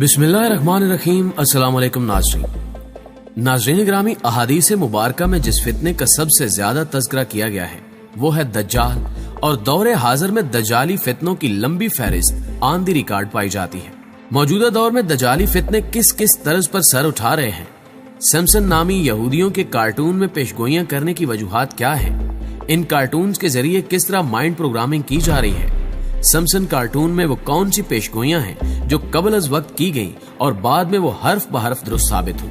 बिस्मिल्लाहिर्रहमानिर्रहीम। अस्सलाम वालेकुम नाज़रीन ग्रामी, अहादीस मुबारका में जिस फितने का सबसे ज्यादा तज़किरा किया गया है वो है दज्जाल, और दौरे हाजिर में दज्जाली फितनों की लंबी फहरिस्त ऑन दी रिकॉर्ड पाई जाती है। मौजूदा दौर में दज्जाली फितने किस किस तर्ज पर सर उठा रहे हैं, सिम्पसन नामी यहूदियों के कार्टून में पेशगोइयां करने की वजूहात क्या है, इन कार्टून्स के जरिए किस तरह माइंड प्रोग्रामिंग की जा रही है, सिम्पसन कार्टून में वो कौन सी पेशगोइयां हैं जो कबल अज वक्त की गई और बाद में वो हर्फ बहर्फ दुरुस्त साबित हुई,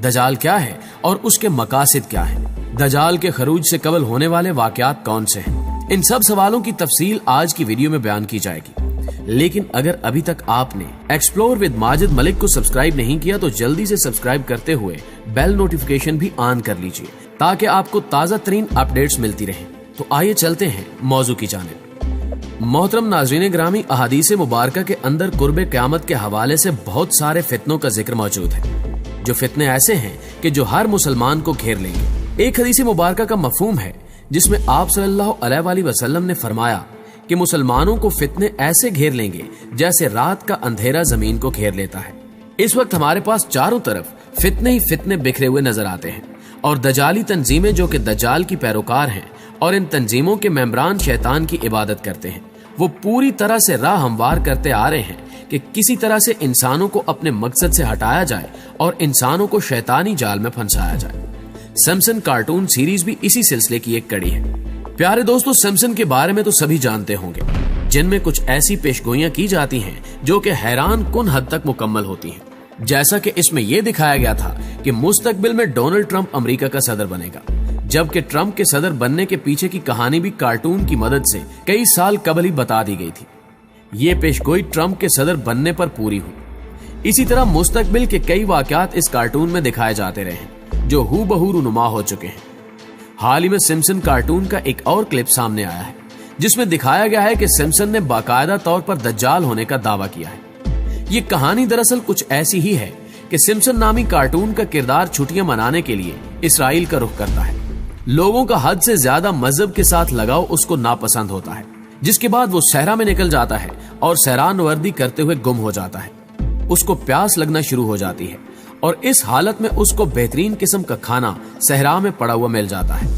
दज्जाल क्या है और उसके मकासद क्या है, दज्जाल के खरूज से कबल होने वाले वाकयात कौन से हैं, इन सब सवालों की तफसील आज की वीडियो में बयान की जाएगी। लेकिन अगर अभी तक आपने एक्सप्लोर विद माजिद मलिक को सब्सक्राइब नहीं किया तो जल्दी से सब्सक्राइब करते हुए बेल नोटिफिकेशन भी ऑन कर लीजिए ताकि आपको ताज़ा तरीन अपडेट्स मिलती रहें। तो आइए चलते हैं मौजू की जानिब। मोहतरम नाज़रीन ग्रामी, अहादीस मुबारका के अंदर कुर्बे क़यामत के हवाले से बहुत सारे फितनों का जिक्र मौजूद है, जो फितने ऐसे हैं कि जो हर मुसलमान को घेर लेंगे। एक हदीस मुबारका का मफहूम है जिसमें आप सल्लल्लाहु अलैहि वसल्लम ने फरमाया कि मुसलमानों को फितने ऐसे घेर लेंगे जैसे रात का अंधेरा जमीन को घेर लेता है। इस वक्त हमारे पास चारों तरफ फितने ही फितने बिखरे हुए नजर आते हैं, और दज्जाली तंजीमें जो कि दज्जाल की पैरोकार हैं और इन तंजीमों के मेंबरान शैतान की इबादत करते हैं, वो पूरी तरह से राह हमवार करते आ रहे हैं कि किसी तरह से इंसानों को अपने मकसद से हटाया जाए और इंसानों को शैतानी जाल में फंसाया जाए। सिम्पसन कार्टून सीरीज भी इसी सिलसिले की एक कड़ी है। प्यारे दोस्तों, सिम्पसन के बारे में तो सभी जानते होंगे, जिनमें कुछ ऐसी पेशगोइयां की जाती हैं जो कि हैरान कुन हद तक मुकम्मल होती हैं। जैसा कि इसमें यह दिखाया गया था कि मुस्तकबिल में डोनाल्ड ट्रंप अमेरिका का सदर बनेगा, जबकि ट्रंप के सदर बनने के पीछे की कहानी भी कार्टून की मदद से कई साल कबल ही बता दी गई थी। ये पेशगोई ट्रंप के सदर बनने पर पूरी हुई। इसी तरह मुस्तकबिल के कई वाकयात इस कार्टून में दिखाए जाते रहे हैं जो हूबहू रूनुमा हो चुके हैं। हाल ही में सिम्पसन कार्टून का एक और क्लिप सामने आया है जिसमें दिखाया गया है कि सिम्पसन ने बाकायदा तौर पर दज्जाल होने का दावा किया है। ये कहानी दरअसल कुछ ऐसी ही है कि सिम्पसन नामी कार्टून का किरदार छुट्टियां मनाने के लिए इसराइल का रुख करता है। लोगों का हद से ज्यादा मजहब के साथ लगाव उसको नापसंद होता है, जिसके बाद वो सहरा में निकल जाता है और सहरान वर्दी करते हुए गुम हो जाता है। उसको प्यास लगना शुरू हो जाती है और इस हालत में उसको बेहतरीन किस्म का खाना सहरा में पड़ा हुआ मिल जाता है,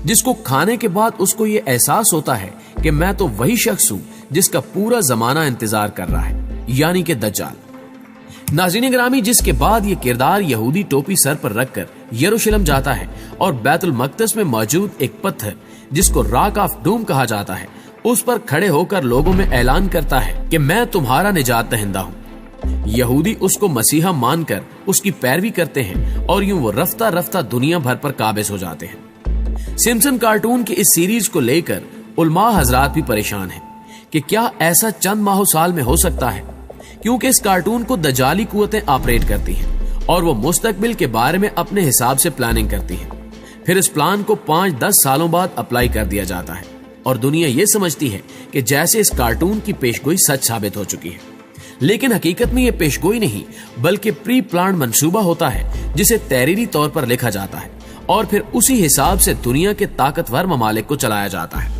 जिसको खाने के बाद उसको ये एहसास होता है कि मैं तो वही शख्स हूँ जिसका पूरा जमाना इंतजार कर रहा है, यानी कि दज्जाल। नाज़रीन ग्रामी, जिसके बाद ये किरदार यहूदी टोपी सर पर रखकर यरूशलेम जाता है और बैतुल मक़दस में मौजूद एक पत्थर जिसको रॉक ऑफ डूम कहा जाता है, उस पर खड़े होकर लोगों में ऐलान करता है कि मैं तुम्हारा निजात दहिंदा हूँ। यहूदी उसको मसीहा मानकर उसकी पैरवी करते हैं और यूं वो रफ्ता रफ्ता दुनिया भर पर काबिज हो जाते हैं। सिम्पसन कार्टून की इस सीरीज को लेकर उलमा हजरात भी परेशान हैं कि क्या ऐसा चंद माह साल में हो सकता है, क्योंकि इस कार्टून को दज्जाली कुव्वतें ऑपरेट करती हैं और वो मुस्तकबिल के बारे में अपने हिसाब से प्लानिंग करती हैं। फिर इस प्लान को 5-10 सालों बाद अप्लाई कर दिया जाता है और दुनिया ये समझती है कि जैसे इस कार्टून की पेशगोई सच साबित हो चुकी है। लेकिन हकीकत में ये पेशगोई नहीं बल्कि प्री प्लान मंसूबा होता है जिसे तहरीरी तौर पर लिखा जाता है और फिर उसी हिसाब से दुनिया के ताकतवर ममालिक को चलाया जाता है।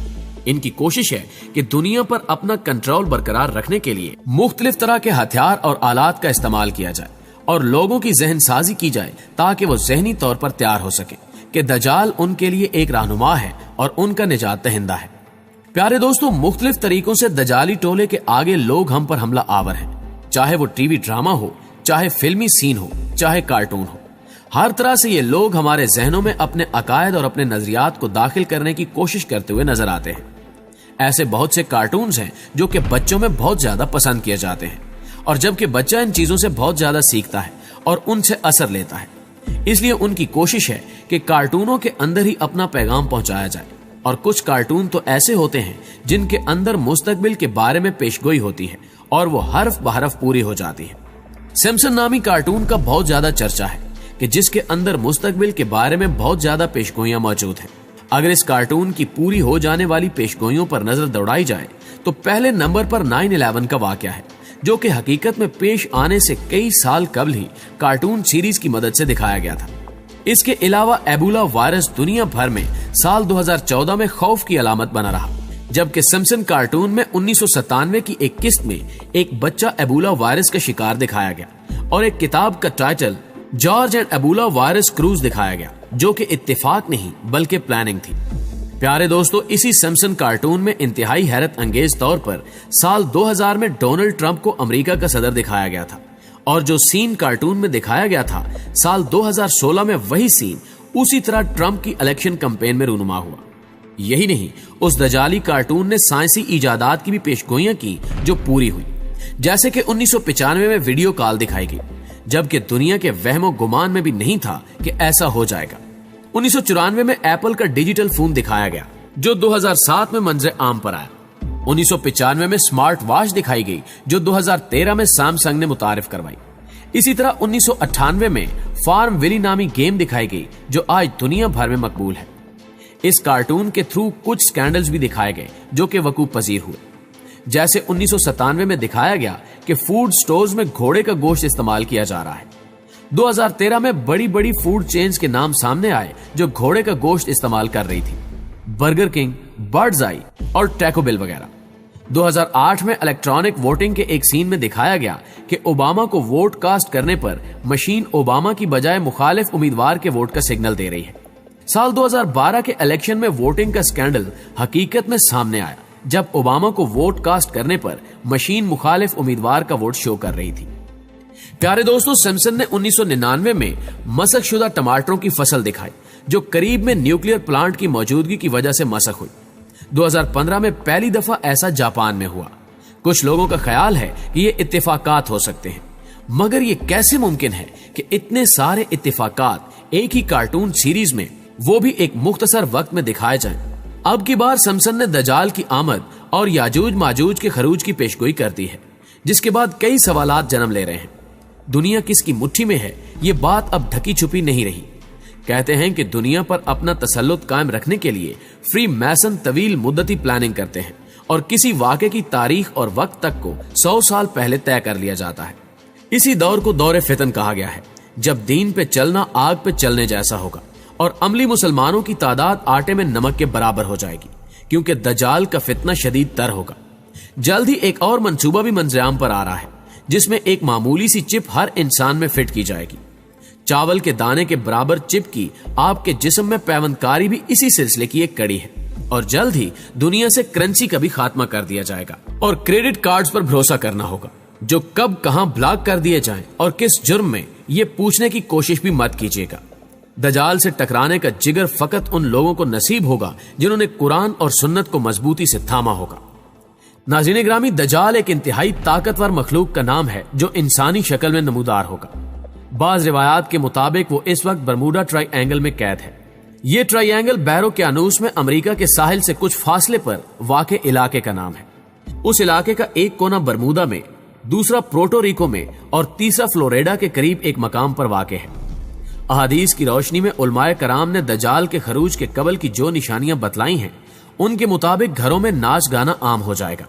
इनकी कोशिश है कि दुनिया पर अपना कंट्रोल बरकरार रखने के लिए मुख्तलिफ तरह के हथियार और आलात का इस्तेमाल किया जाए और लोगों की जहन साजी की जाए ताकि वो जहनी तौर पर तैयार हो सके कि दज्जाल उनके लिए एक रहनुमा है और उनका निजात दहिंदा है। प्यारे दोस्तों, मुख्तलिफ तरीकों से दज्जाली टोले के आगे लोग हम पर हमला आवर हैं, चाहे वो टीवी ड्रामा हो, चाहे फिल्मी सीन हो, चाहे कार्टून हो। हर तरह से ये लोग हमारे जहनों में अपने अकायद और अपने नजरियात को दाखिल करने की कोशिश करते हुए नजर आते हैं। ऐसे बहुत से कार्टून्स हैं जो कि बच्चों में बहुत ज्यादा पसंद किए जाते हैं, और जबकि बच्चा इन चीजों से बहुत ज्यादा सीखता है और उनसे असर लेता है, इसलिए उनकी कोशिश है कि कार्टूनों के अंदर ही अपना पैगाम पहुंचाया जाए। और कुछ कार्टून तो ऐसे होते हैं जिनके अंदर मुस्तकबिल के बारे में पेशगोई होती है और वो हर्फ बहरफ पूरी हो जाती है। सिम्पसन नामी कार्टून का बहुत ज्यादा चर्चा है कि जिसके अंदर मुस्तकबिल के बारे में बहुत ज्यादा पेशगोइयां मौजूद हैं। अगर इस कार्टून की पूरी हो जाने वाली पेशगोइयों पर नजर दौड़ाई जाए तो पहले नंबर पर 9/11 का वाकया है, जो कि हकीकत में पेश आने से कई साल कबल ही कार्टून सीरीज की मदद से दिखाया गया था। इसके अलावा एबोला वायरस दुनिया भर में साल 2014 में खौफ की अलामत बना रहा, जबकि सिम्पसन कार्टून में 1997 की एक किस्त में एक बच्चा एबोला वायरस का शिकार दिखाया गया और एक किताब का title George and Ebola virus cruise दिखाया गया, जो कि इत्तेफाक नहीं बल्कि प्लानिंग थी। प्यारे दोस्तों, इसी सिम्पसन कार्टून में इंतहाई हैरत अंगेज तौर पर साल 2000 में डोनाल्ड ट्रंप को अमेरिका का सदर दिखाया गया था और जो सीन कार्टून में दिखाया गया था साल 2016 में वही सीन उसी तरह ट्रंप की इलेक्शन कैंपेन में रूनुमा हुआ। यही नहीं, उस दजाली कार्टून ने साइंसी इजादात की भी पेशगोइयां की जो पूरी हुई, जैसे कि 1995 में वीडियो कॉल दिखाई गई, जबकि दुनिया के वहमो गुमान में भी नहीं था कि ऐसा हो जाएगा। 1994 में एप्पल का डिजिटल फोन दिखाया गया जो 2007 में मंजर आम पर आया। 1995 में स्मार्ट वॉच दिखाई गई जो 2013 में सैमसंग ने मुतारिफ करवाई। इसी तरह 1998 में फार्म विली नामी गेम दिखाई गई जो आज दुनिया भर में मकबूल है। इस कार्टून के थ्रू कुछ स्कैंडल्स भी दिखाए गए जो कि वकूफ पजीर हुए, जैसे 1997 में दिखाया गया कि फूड स्टोर्स में घोड़े का गोश्त इस्तेमाल किया जा रहा है। 2013 में बड़ी बड़ी फूड चेन्स के नाम सामने आए जो घोड़े का गोश्त इस्तेमाल कर रही थी, बर्गर किंग, बर्ड्स आई और टैको बेल वगैरह। 2008 में इलेक्ट्रॉनिक वोटिंग के एक सीन में दिखाया गया कि ओबामा को वोट कास्ट करने पर मशीन ओबामा की बजाय मुखालिफ उम्मीदवार के वोट का सिग्नल दे रही है। साल 2012 के इलेक्शन में वोटिंग का स्कैंडल हकीकत में सामने आया जब ओबामा को वोट कास्ट करने पर मशीन मुखालिफ उम्मीदवार का वोट शो कर रही थी। प्यारे दोस्तों, सिम्पसन ने 1999 में मसक शुदा टमाटरों की फसल दिखाई जो करीब में न्यूक्लियर प्लांट की मौजूदगी की वजह से मसक हुई। 2015 में पहली दफा ऐसा जापान में हुआ। कुछ लोगों का ख्याल है कि ये इत्तेफाकात हो सकते हैं, मगर ये कैसे मुमकिन है कि इतने सारे इत्तेफाकात एक ही कार्टून सीरीज में, वो भी एक मुख्तसर वक्त में दिखाए जाएं। अब की बार सिम्पसन ने दजाल की आमद और याजूज माजूज के खरूज की पेशगोई कर दी है, जिसके बाद कई सवालात जन्म ले रहे हैं। दुनिया किसकी मुट्ठी में है, ये बात अब ढकी छुपी नहीं रही। कहते हैं कि दुनिया पर अपना तसल्लुत कायम रखने के लिए फ्री मैसन तवील मुद्दती प्लानिंग करते हैं और किसी वाक़े की तारीख और वक्त तक को 100 साल पहले तय कर लिया जाता है। इसी दौर को दौरे फितन कहा गया है, जब दीन पे चलना आग पे चलने जैसा होगा और अमली मुसलमानों की तादाद आटे में नमक के बराबर हो जाएगी, क्योंकि दजाल का फितना शदीद तर होगा। जल्द ही एक और मंसूबा भी मंजराम पर आ रहा है, जिसमें एक मामूली सी चिप हर इंसान में फिट की जाएगी। चावल के दाने के बराबर चिप की आपके जिस्म में पैवंदकारी भी इसी सिलसिले की एक कड़ी है और जल्द ही दुनिया से करेंसी का भी खात्मा कर दिया जाएगा और क्रेडिट कार्ड्स पर भरोसा करना होगा जो कब कहां ब्लॉक कर दिए जाएं और किस जुर्म में, ये पूछने की कोशिश भी मत कीजिएगा। दजाल से टकराने का जिगर फकत उन लोगों को नसीब होगा जिन्होंने कुरान और सुन्नत को मजबूती से थामा होगा। नाज़रीन ग्रामी, दजाल एक इंतहाई ताकतवर मखलूक का नाम है जो इंसानी शक्ल में नमूदार होगा। बाज रिवायात के मुताबिक वो इस वक्त बरमूडा ट्राइएंगल में कैद है। ये ट्राइएंगल बैरो-क्यानूस में अमेरिका के साहिल से कुछ फासले पर वाक़े इलाके का नाम है। उस इलाके का एक कोना बरमूदा में, दूसरा पोर्टोरिको में और तीसरा फ्लोरिडा के करीब एक मकाम पर वाक़े है। अहादीस की रोशनी में उलमाए कराम ने दजाल के खरूज के कबल की जो निशानियां बतलाई हैं, उनके मुताबिक घरों में नाच गाना आम हो जाएगा।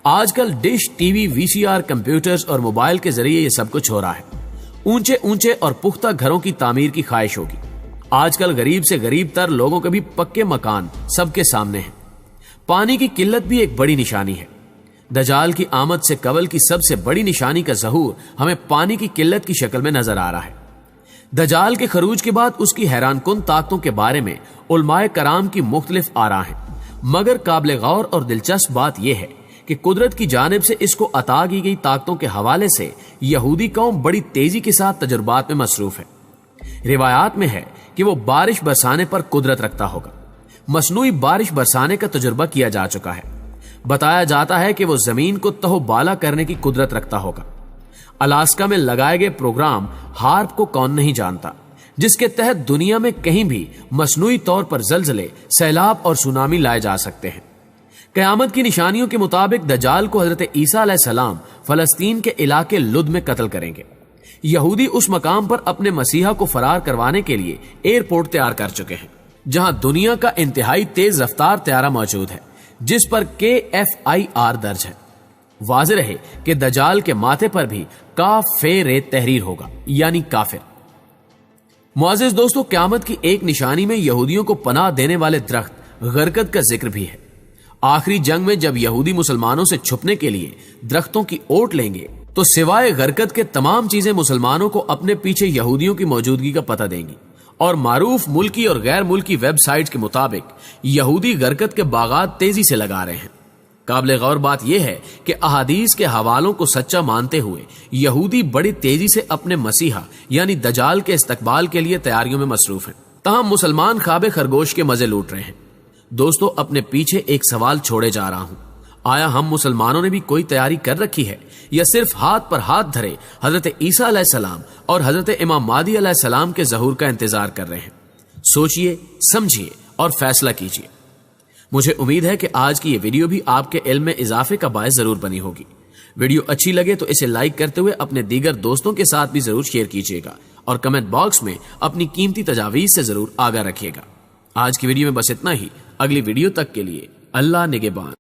आजकल डिश, टीवी, वीसीआर, कंप्यूटर्स और मोबाइल के जरिए ये सब कुछ हो रहा है। ऊंचे ऊंचे और पुख्ता घरों की तामीर की ख्वाहिश होगी। आजकल गरीब से गरीब तर लोगों के भी पक्के मकान सबके सामने हैं। पानी की किल्लत भी एक बड़ी निशानी है। दजाल की आमद से कबल की सबसे बड़ी निशानी का ज़हूर हमें पानी की किल्लत की शक्ल में नजर आ रहा है। दजाल के खरूज के बाद उसकी हैरानकुन ताकतों के बारे में उलमाए कराम की मुख्तलिफ आरा हैं, मगर काबिल गौर और दिलचस्प बात यह है कि कुदरत की जानिब से इसको अता की गई ताकतों के हवाले से यहूदी कौम बड़ी तेजी के साथ तजुर्बात में मसरूफ है। रिवायात में है कि वो बारिश बरसाने पर कुदरत रखता होगा। मसनूई बारिश बरसाने का तजुर्बा किया जा चुका है। बताया जाता है कि वो जमीन को तहोबाला करने की कुदरत रखता होगा। अलास्का में लगाए गए प्रोग्राम हार्प को कौन नहीं जानता, जिसके तहत दुनिया में कहीं भी मसनूई तौर पर जलजले, सैलाब और सुनामी लाए जा सकते हैं। कयामत की निशानियों के मुताबिक दजाल को हजरत ईसा अलैहिस्सलाम फलस्तीन के इलाके लुद में कत्ल करेंगे। यहूदी उस मकाम पर अपने मसीहा को फरार करवाने के लिए एयरपोर्ट तैयार कर चुके हैं, जहां दुनिया का इंतहाई तेज रफ्तार तैयारा मौजूद है, जिस पर KFIR दर्ज है। वाज़ेह रहे कि दजाल के माथे पर भी काफेर तहरीर होगा, यानी काफिर। मुअज़्ज़िज़ दोस्तों, क़यामत की एक निशानी में यहूदियों को पनाह देने वाले दरख्त गरकद का जिक्र भी है آخری جنگ میں جب یہودی مسلمانوں سے چھپنے کے لیے درختوں کی اوٹ لیں گے تو سوائے غرقت کے تمام چیزیں مسلمانوں کو اپنے پیچھے یہودیوں کی موجودگی کا پتہ دیں گی، اور معروف ملکی اور غیر ملکی ویب سائٹ کے مطابق یہودی غرقت کے باغات تیزی سے لگا رہے ہیں۔ قابل غور بات یہ ہے کہ احادیث کے حوالوں کو سچا مانتے ہوئے یہودی بڑی تیزی سے اپنے مسیحا یعنی دجال کے استقبال کے لیے تیاریوں میں مصروف ہیں، تاہم مسلمان خواب خرگوش کے مزے لوٹ رہے ہیں۔ دوستو، اپنے پیچھے ایک سوال چھوڑے جا رہا ہوں، آیا ہم مسلمانوں نے بھی کوئی تیاری کر رکھی ہے یا صرف ہاتھ پر ہاتھ دھرے حضرت عیسیٰ علیہ السلام اور حضرت امام مہدی علیہ السلام کے ظہور کا انتظار کر رہے ہیں؟ سوچئے، سمجھیے اور فیصلہ کیجئے۔ مجھے امید ہے کہ آج کی یہ ویڈیو بھی آپ کے علم میں اضافے کا باعث ضرور بنی ہوگی۔ ویڈیو اچھی لگے تو اسے لائک کرتے ہوئے اپنے دیگر دوستوں کے ساتھ بھی ضرور شیئر کیجئے گا اور کمنٹ باکس میں اپنی قیمتی تجاویز سے ضرور آگاہ رکھیے گا۔ آج کی ویڈیو میں بس اتنا ہی، اگلی ویڈیو تک کے لیے اللہ نگہبان۔